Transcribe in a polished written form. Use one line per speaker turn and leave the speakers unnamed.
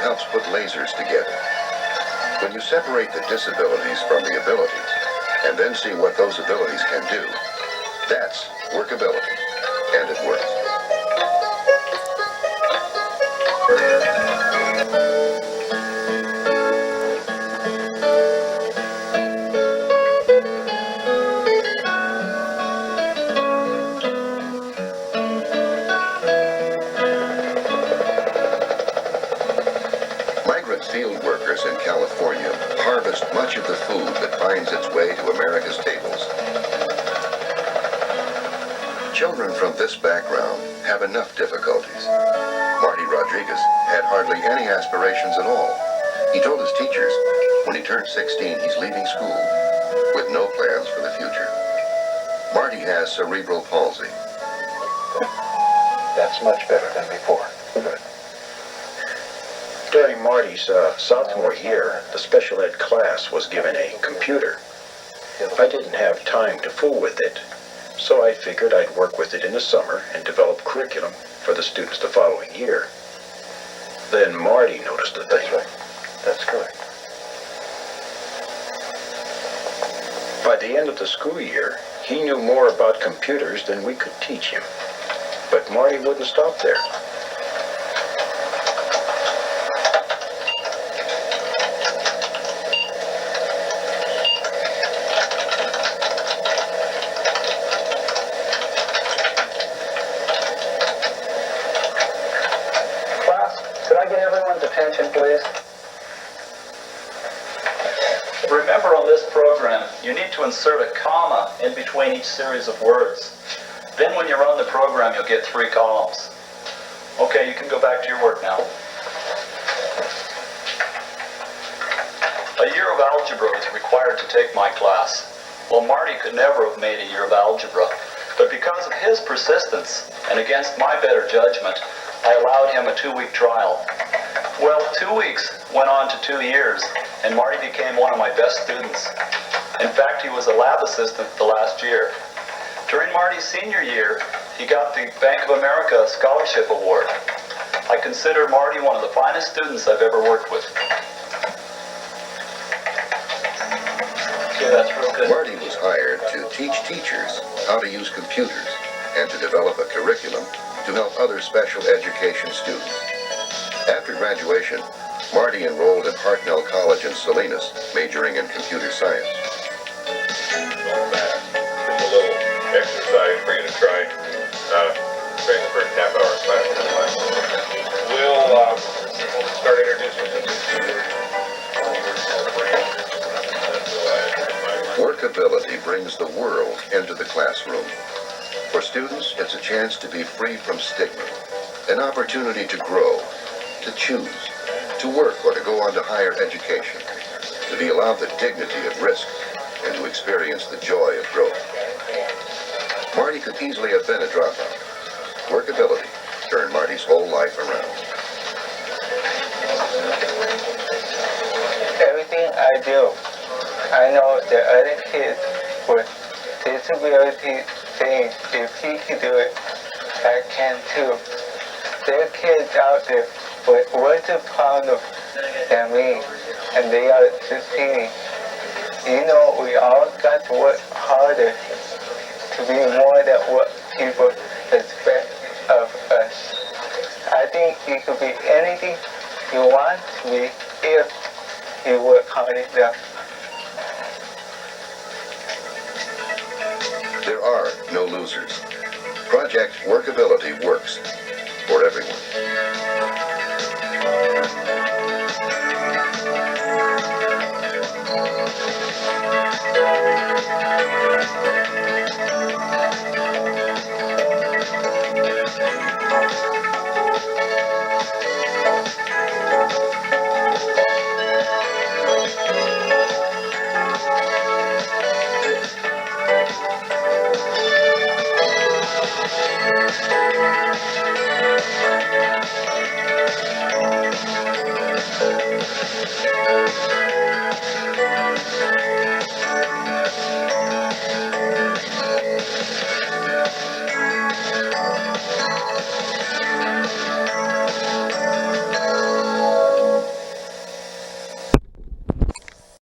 helps put lasers together. When you separate the disabilities from the abilities, and then see what those abilities can do, that's workability, and it works. Migrant field workers in California harvest much of the food that finds its way to America's tables. Children from this background have enough difficulties. Marty Rodriguez had hardly any aspirations at all. He told his teachers when he turned 16 he's leaving school with no plans for the future. Marty has cerebral palsy.
That's much better than before. Good. During Marty's sophomore year, the special ed class was given a computer. I didn't have time to fool with it, so I figured I'd work with it in the summer and develop curriculum for the students the following year. Then Marty noticed the thing.
That's right. That's correct.
By the end of the school year, he knew more about computers than we could teach him. But Marty wouldn't stop there.
Attention, please.
Remember, on this program, you need to insert a comma in between each series of words. Then when you run the program, you'll get 3 columns. Okay, you can go back to your work now. A year of algebra is required to take my class. Well, Marty could never have made a year of algebra, but because of his persistence and against my better judgment, I allowed him a 2-week trial. Well, 2 weeks went on to 2 years, and Marty became one of my best students. In fact, he was a lab assistant the last year. During Marty's senior year, he got the Bank of America Scholarship Award. I consider Marty one of the finest students I've ever worked with. Okay, that's real good.
Marty was hired to teach teachers how to use computers and to develop a curriculum to help other special education students. After graduation, Marty enrolled at Hartnell College in Salinas, majoring in computer science.
Just a little exercise for you to try during the first half-hour class. We'll start introducing some.
Workability brings the world into the classroom. For students, it's a chance to be free from stigma, an opportunity to grow, to choose, to work or to go on to higher education, to be allowed the dignity of risk, and to experience the joy of growth. Marty could easily have been a dropout. Workability turned Marty's whole life around.
Everything I do, I know the other kids with disability saying, if he can do it, I can too. There are kids out there with worse problem than me, and they are succeeding. You know, we all got to work harder to be more than what people expect of us. I think you could be anything you want to be if you work hard enough.
There are no losers. Project Workability works for everyone.